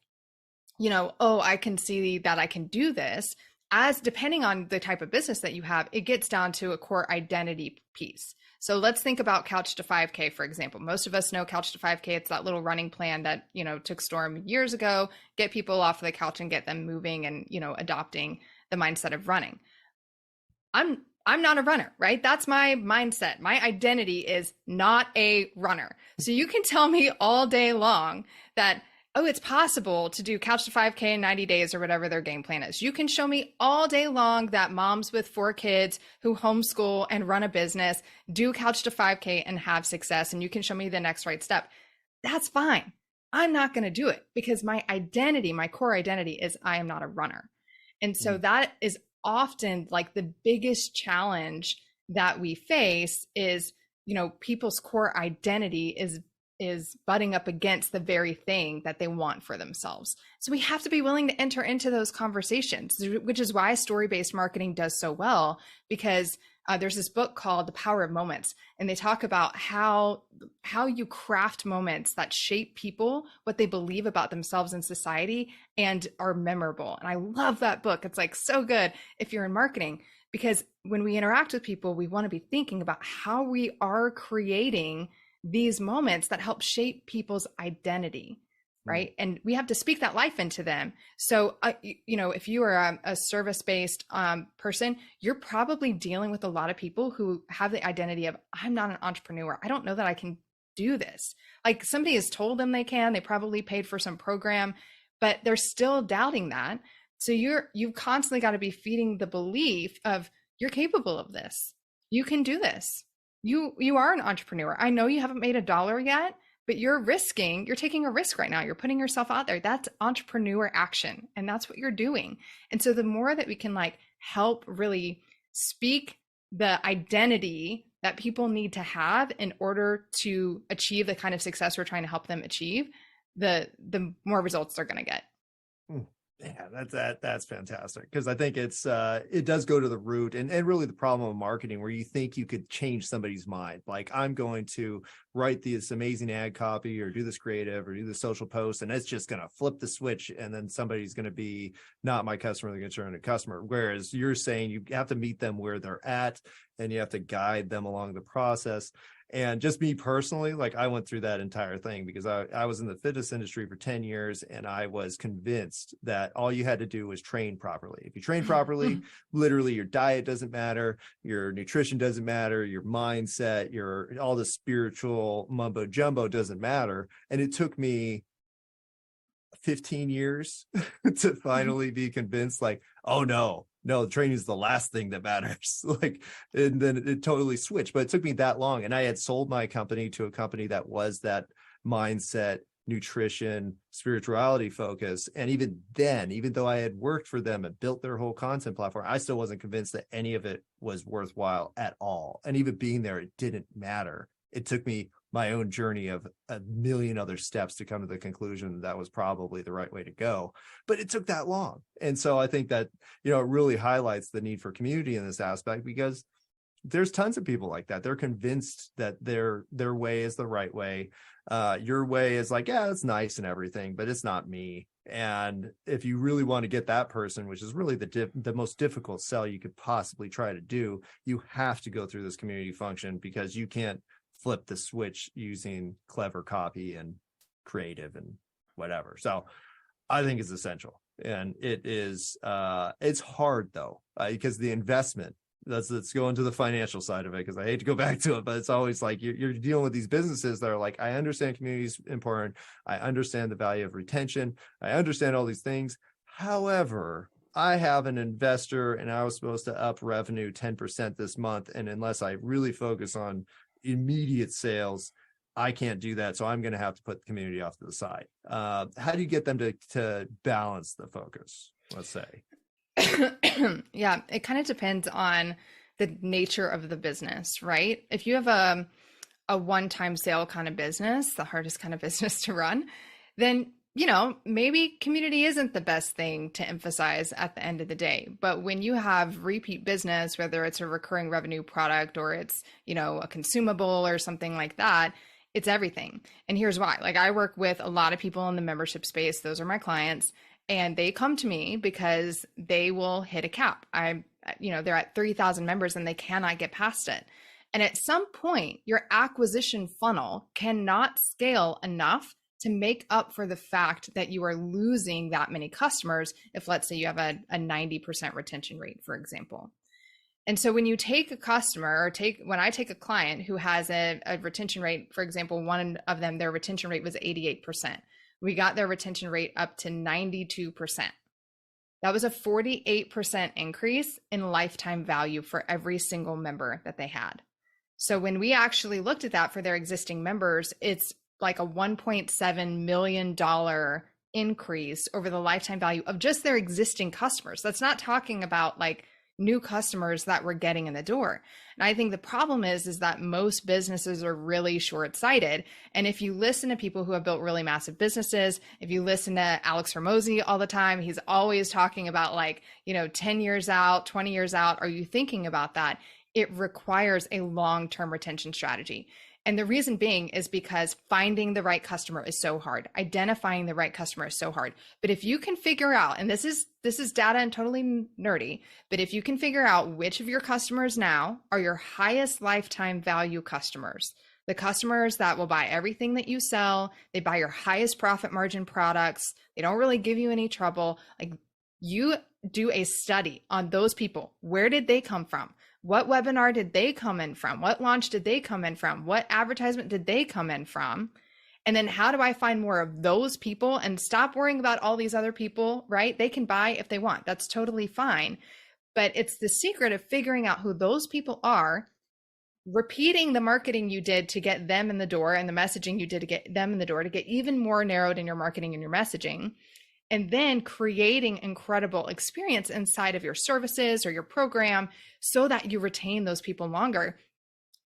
oh, I can see that I can do this. As depending on the type of business that you have, it gets down to a core identity piece. So let's think about Couch to 5K, for example. Most of us know Couch to 5K. It's that little running plan that, took Storm years ago, get people off the couch and get them moving and, adopting the mindset of running. I'm not a runner, right? That's my mindset. My identity is not a runner. So you can tell me all day long that, oh, it's possible to do Couch to 5K in 90 days or whatever their game plan is. You can show me all day long that moms with 4 kids who homeschool and run a business do Couch to 5K and have success. And you can show me the next right step. That's fine. I'm not going to do it because my identity, my core identity is I am not a runner. And so that is often like the biggest challenge that we face is, people's core identity is butting up against the very thing that they want for themselves. So we have to be willing to enter into those conversations, which is why story-based marketing does so well, because There's this book called The Power of Moments, and they talk about how you craft moments that shape people, what they believe about themselves in society, and are memorable. And I love that book. It's like so good if you're in marketing, because when we interact with people, we want to be thinking about how we are creating these moments that help shape people's identity. Right. And we have to speak that life into them. So, if you are a service-based person, you're probably dealing with a lot of people who have the identity of, I'm not an entrepreneur. I don't know that I can do this. Like somebody has told them they can, they probably paid for some program, but they're still doubting that. So you've constantly got to be feeding the belief of you're capable of this. You can do this. You are an entrepreneur. I know you haven't made $1 yet, but you're taking a risk right now. You're putting yourself out there. That's entrepreneur action. And that's what you're doing. And so the more that we can help really speak the identity that people need to have in order to achieve the kind of success we're trying to help them achieve, the more results they're going to get. Yeah, that's fantastic, because I think it does go to the root and really the problem of marketing, where you think you could change somebody's mind. Like, I'm going to write this amazing ad copy or do this creative or do the social post, and it's just going to flip the switch, and then somebody's going to be not my customer, they're going to turn a customer. Whereas you're saying you have to meet them where they're at, and you have to guide them along the process. And just me personally, I went through that entire thing because I was in the fitness industry for 10 years, and I was convinced that all you had to do was train properly. If you train properly, literally your diet doesn't matter, your nutrition doesn't matter, your mindset, all the spiritual mumbo jumbo doesn't matter. And it took me 15 years to finally be convinced, oh no, the training is the last thing that matters. And then it totally switched, but it took me that long. And I had sold my company to a company that was that mindset, nutrition, spirituality focus. And even then, even though I had worked for them and built their whole content platform, I still wasn't convinced that any of it was worthwhile at all. And even being there, it didn't matter. It took me my own journey of a million other steps to come to the conclusion that was probably the right way to go. But it took that long. And so I think that, it really highlights the need for community in this aspect, because there's tons of people like that. They're convinced that their way is the right way. Your way is yeah, it's nice and everything, but it's not me. And if you really want to get that person, which is really the most difficult sell you could possibly try to do, you have to go through this community function, because you can't flip the switch using clever copy and creative and whatever. So I think it's essential. And it is, it's hard though, because the investment, let's go into the financial side of it, because I hate to go back to it, but it's always you're dealing with these businesses that are I understand community is important. I understand the value of retention. I understand all these things. However, I have an investor and I was supposed to up revenue 10% this month. And unless I really focus on immediate sales, I can't do that. So I'm going to have to put the community off to the side. How do you get them to balance the focus, let's say? Yeah, it kind of depends on the nature of the business, right? If you have a one-time sale kind of business, the hardest kind of business to run, then maybe community isn't the best thing to emphasize at the end of the day. But when you have repeat business, whether it's a recurring revenue product or it's, a consumable or something like that, it's everything. And here's why. I work with a lot of people in the membership space. Those are my clients. And they come to me because they will hit a cap. They're at 30,000 members and they cannot get past it. And at some point, your acquisition funnel cannot scale enough to make up for the fact that you are losing that many customers if, let's say, you have a 90% retention rate, for example. And so when you take a customer, when I take a client who has a retention rate, for example, one of them, their retention rate was 88%. We got their retention rate up to 92%. That was a 48% increase in lifetime value for every single member that they had. So when we actually looked at that for their existing members, it's like a $1.7 million increase over the lifetime value of just their existing customers. That's not talking about new customers that we're getting in the door. And I think the problem is that most businesses are really short-sighted. And if you listen to people who have built really massive businesses, if you listen to Alex Hormozy all the time, he's always talking about 10 years out, 20 years out. Are you thinking about that? it requires a long-term retention strategy. And the reason being is because finding the right customer is so hard. Identifying the right customer is so hard. But if you can figure out, and this is data and totally nerdy, but if you can figure out which of your customers now are your highest lifetime value customers, the customers that will buy everything that you sell, they buy your highest profit margin products, they don't really give you any trouble. Like, you do a study on those people. Where did they come from? What webinar did they come in from? What launch did they come in from? What advertisement did they come in from? And then how do I find more of those people and stop worrying about all these other people, right? They can buy if they want. That's totally fine. But it's the secret of figuring out who those people are, repeating the marketing you did to get them in the door and the messaging you did to get them in the door to get even more narrowed in your marketing and your messaging. And then creating incredible experience inside of your services or your program so that you retain those people longer.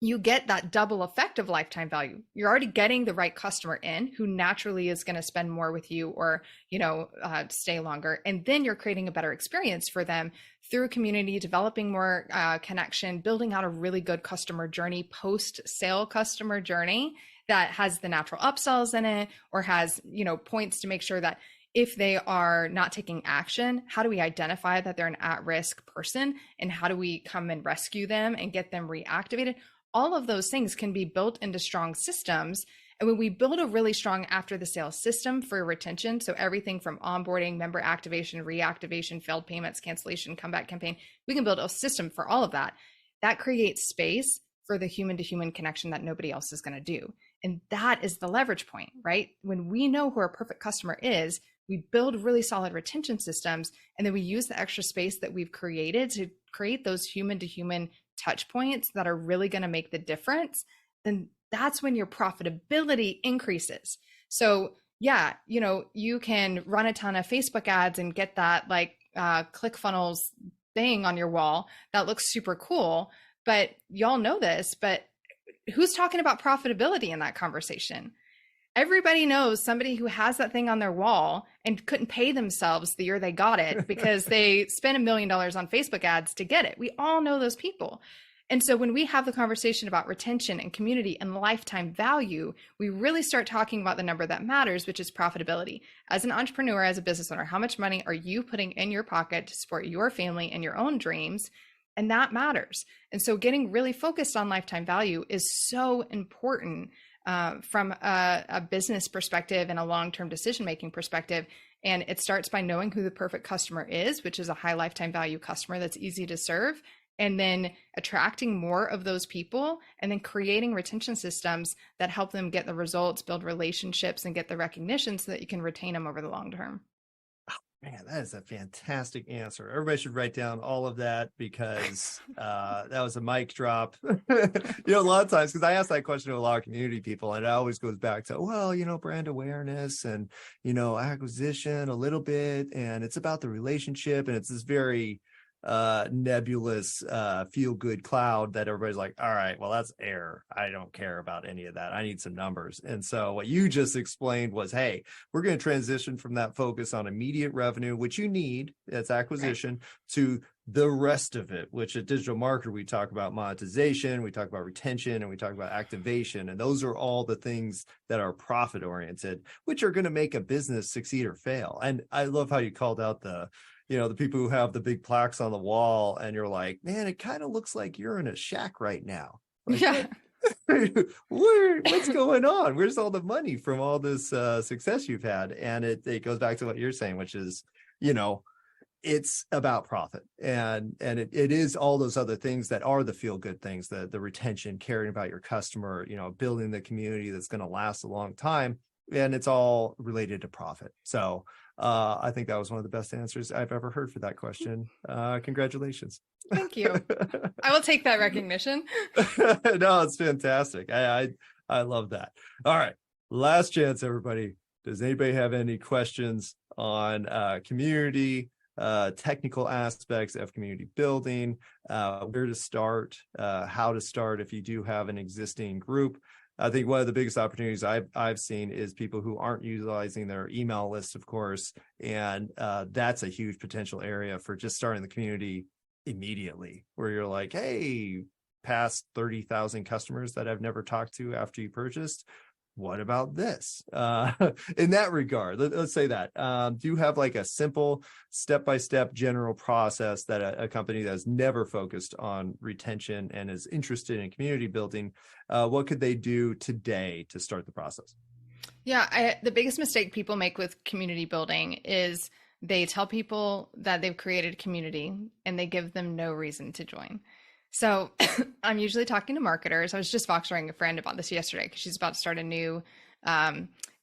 You get that double effect of lifetime value. You're already getting the right customer in who naturally is going to spend more with you or, stay longer. And then you're creating a better experience for them through community, developing more connection, building out a really good customer journey, post-sale customer journey that has the natural upsells in it or has, points to make sure that if they are not taking action, how do we identify that they're an at-risk person and how do we come and rescue them and get them reactivated? All of those things can be built into strong systems. And when we build a really strong after the sale system for retention, so everything from onboarding, member activation, reactivation, failed payments, cancellation, comeback campaign, we can build a system for all of that. That creates space for the human to human connection that nobody else is going to do. And that is the leverage point, right? When we know who our perfect customer is, we build really solid retention systems, and then we use the extra space that we've created to create those human to human touch points that are really going to make the difference. Then that's when your profitability increases. So yeah, you can run a ton of Facebook ads and get that ClickFunnels thing on your wall that looks super cool, but y'all know this, but who's talking about profitability in that conversation? Everybody knows somebody who has that thing on their wall and couldn't pay themselves the year they got it because they spent $1 million on Facebook ads to get it. We all know those people. And so when we have the conversation about retention and community and lifetime value, we really start talking about the number that matters, which is profitability. As an entrepreneur, as a business owner, how much money are you putting in your pocket to support your family and your own dreams? And that matters. And so getting really focused on lifetime value is so important from a business perspective and a long-term decision-making perspective. And it starts by knowing who the perfect customer is, which is a high lifetime value customer that's easy to serve, and then attracting more of those people, and then creating retention systems that help them get the results, build relationships, and get the recognition so that you can retain them over the long term. Man, that is a fantastic answer. Everybody should write down all of that because that was a mic drop. A lot of times, because I ask that question to a lot of community people, and it always goes back to, brand awareness and, acquisition a little bit. And it's about the relationship. And it's this very nebulous feel good cloud that everybody's like, all right, well, that's air. I don't care about any of that. I need some numbers. And so what you just explained was, hey, we're going to transition from that focus on immediate revenue, which you need, that's acquisition, right, to the rest of it, which at Digital Marketer, we talk about monetization, we talk about retention, and we talk about activation. And those are all the things that are profit oriented, which are going to make a business succeed or fail. And I love how you called out the people who have the big plaques on the wall, and you're like, man, it kind of looks like you're in a shack right now. Like, yeah. What's going on? Where's all the money from all this success you've had? And it goes back to what you're saying, which is, it's about profit. And it is all those other things that are the feel good things, the retention, caring about your customer, building the community that's going to last a long time. And it's all related to profit. So I think that was one of the best answers I've ever heard for that question. Congratulations. Thank you. I will take that recognition. No, it's fantastic. I love that. All right. Last chance, everybody. Does anybody have any questions on community, technical aspects of community building, where to start, how to start if you do have an existing group? I think one of the biggest opportunities I've seen is people who aren't utilizing their email list, of course, and that's a huge potential area for just starting the community immediately, where you're like, hey, past 30,000 customers that I've never talked to after you purchased. What about this? In that regard, let's say that. Do you have like a simple step-by-step general process that a company that's never focused on retention and is interested in community building, what could they do today to start the process? Yeah, the biggest mistake people make with community building is they tell people that they've created a community and they give them no reason to join. So I'm usually talking to marketers. I was just Voxering a friend about this yesterday because she's about to start a new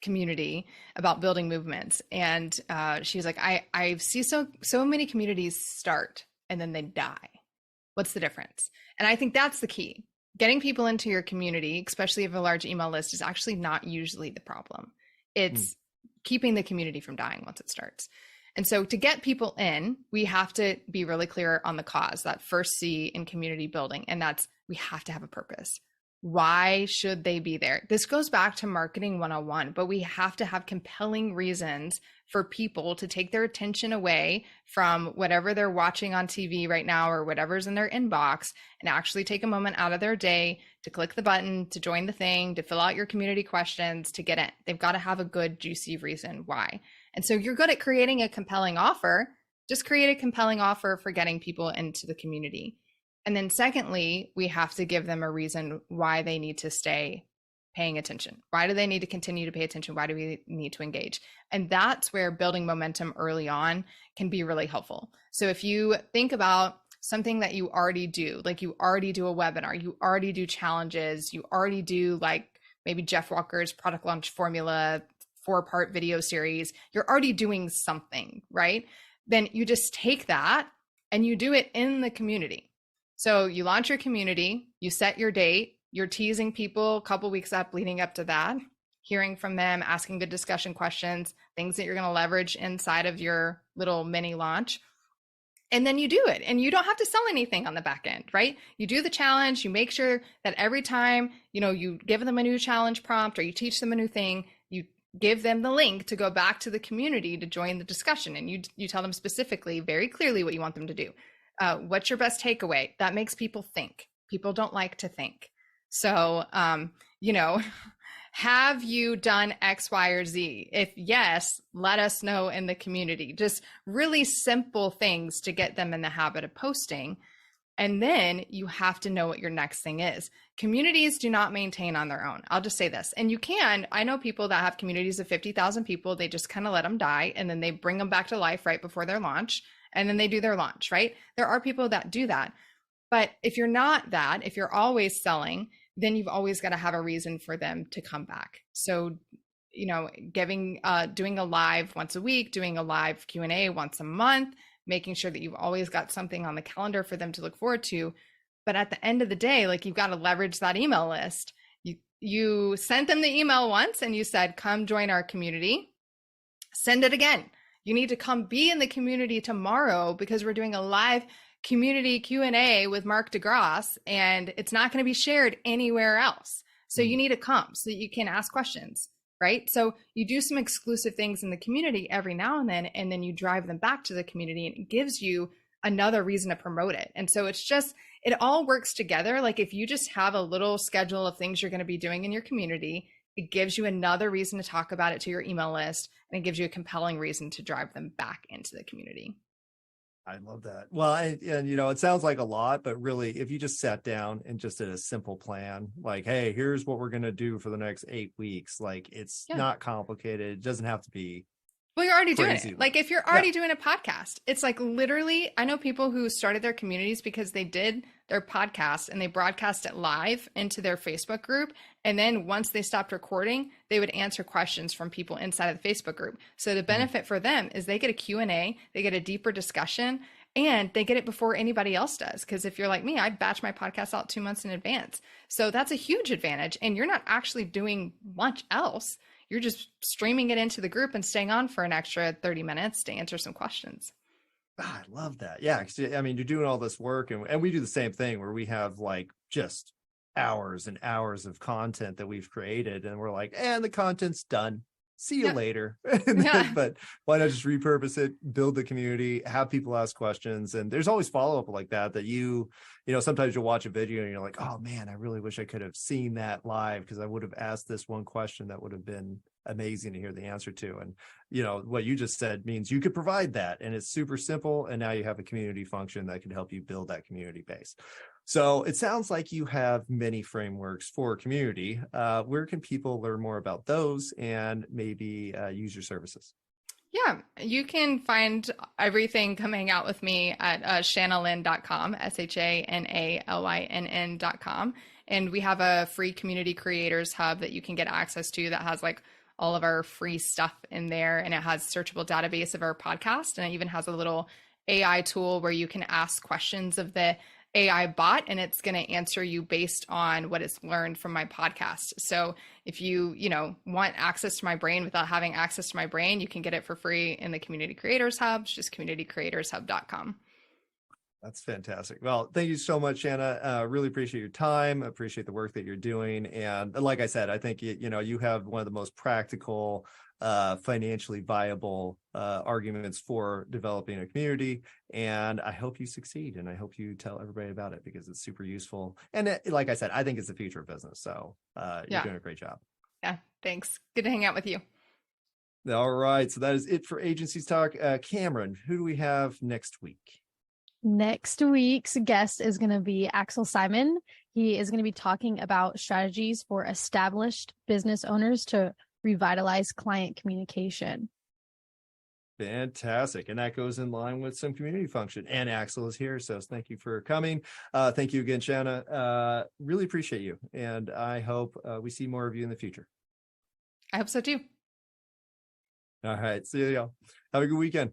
community about building movements. And she's like, I see so many communities start and then they die. What's the difference? And I think that's the key. Getting people into your community, especially if a large email list, is actually not usually the problem. It's keeping the community from dying once it starts. And so to get people in, we have to be really clear on the cause, that first C in community building. And that's, we have to have a purpose. Why should they be there? This goes back to marketing 101, but we have to have compelling reasons for people to take their attention away from whatever they're watching on TV right now or whatever's in their inbox and actually take a moment out of their day to click the button, to join the thing, to fill out your community questions, to get in. They've got to have a good, juicy reason why. And so you're good at creating a compelling offer. Just create a compelling offer for getting people into the community. And then secondly, we have to give them a reason why they need to stay paying attention. Why do they need to continue to pay attention? Why do we need to engage? And that's where building momentum early on can be really helpful. So if you think about something that you already do, like you already do a webinar, you already do challenges, you already do like maybe Jeff Walker's product launch formula, 4-part video series, you're already doing something, right? Then you just take that and you do it in the community. So you launch your community, you set your date, you're teasing people a couple weeks up leading up to that, hearing from them, asking good discussion questions, things that you're going to leverage inside of your little mini launch. And then you do it and you don't have to sell anything on the back end, right? You do the challenge, you make sure that every time, you give them a new challenge prompt or you teach them a new thing, you give them the link to go back to the community to join the discussion. And you tell them specifically, very clearly what you want them to do. What's your best takeaway? That makes people think. People don't like to think. So, have you done X, Y, or Z? If yes, let us know in the community. Just really simple things to get them in the habit of posting. And then you have to know what your next thing is. Communities do not maintain on their own. I'll just say this. And I know people that have communities of 50,000 people, they just kind of let them die and then they bring them back to life right before their launch. And then they do their launch, right? There are people that do that. But if you're not that, if you're always selling, then you've always got to have a reason for them to come back. So, doing a live once a week, doing a live Q&A once a month, making sure that you've always got something on the calendar for them to look forward to. But at the end of the day, like you've got to leverage that email list. You sent them the email once and you said, come join our community. Send it again. You need to come be in the community tomorrow because we're doing a live community Q&A with Mark de Grasse and it's not going to be shared anywhere else. So you need to come so that you can ask questions, right? So you do some exclusive things in the community every now and then you drive them back to the community and it gives you another reason to promote it. And so it all works together. Like if you just have a little schedule of things you're going to be doing in your community, it gives you another reason to talk about it to your email list, and it gives you a compelling reason to drive them back into the community. I love that. Well, and it sounds like a lot, but really, if you just sat down and just did a simple plan, like, hey, here's what we're going to do for the next 8 weeks. Like, it's not complicated. It doesn't have to be. Well, you're already doing it. Like if you're already doing a podcast, it's like literally, I know people who started their communities because they did their podcast and they broadcast it live into their Facebook group. And then once they stopped recording, they would answer questions from people inside of the Facebook group. So the benefit for them is they get a Q&A, they get a deeper discussion, and they get it before anybody else does. Because if you're like me, I batch my podcast out 2 months in advance. So that's a huge advantage. And you're not actually doing much else. You're just streaming it into the group and staying on for an extra 30 minutes to answer some questions. I love that. Yeah. I mean, you're doing all this work and we do the same thing where we have like just hours and hours of content that we've created and we're like, and the content's done. see you Yeah. later. Yeah. But why not just repurpose it, build the community, have people ask questions. And there's always follow-up like that you know, sometimes you'll watch a video and you're like, oh man, I really wish I could have seen that live because I would have asked this one question that would have been amazing to hear the answer to. And you know, what you just said means you could provide that, and it's super simple. And now you have a community function that can help you build that community base. So it sounds like you have many frameworks for community. Where can people learn more about those and maybe use your services? Yeah, you can find everything coming out with me at shanalynn.com, SHANALYNN.com. And we have a free community creators hub that you can get access to that has like all of our free stuff in there. And it has searchable database of our podcast. And it even has a little AI tool where you can ask questions of the AI bot, and it's going to answer you based on what it's learned from my podcast. So if you want access to my brain without having access to my brain, you can get it for free in the Community Creators Hub. It's just communitycreatorshub.com. That's fantastic. Well, thank you so much, Shana. Really appreciate your time. Appreciate the work that you're doing. And like I said, I think, you have one of the most practical, financially viable arguments for developing a community. And I hope you succeed. And I hope you tell everybody about it because it's super useful. And like I said, I think it's the future of business. So you're doing a great job. Yeah, thanks. Good to hang out with you. All right. So that is it for Agencies Talk. Cameron, who do we have next week? Next week's guest is going to be Axel Simon. He is going to be talking about strategies for established business owners to revitalize client communication. Fantastic. And that goes in line with some community function. And Axel is here. So thank you for coming. Thank you again, Shana. Really appreciate you. And I hope we see more of you in the future. I hope so too. All right. See you, y'all. Have a good weekend.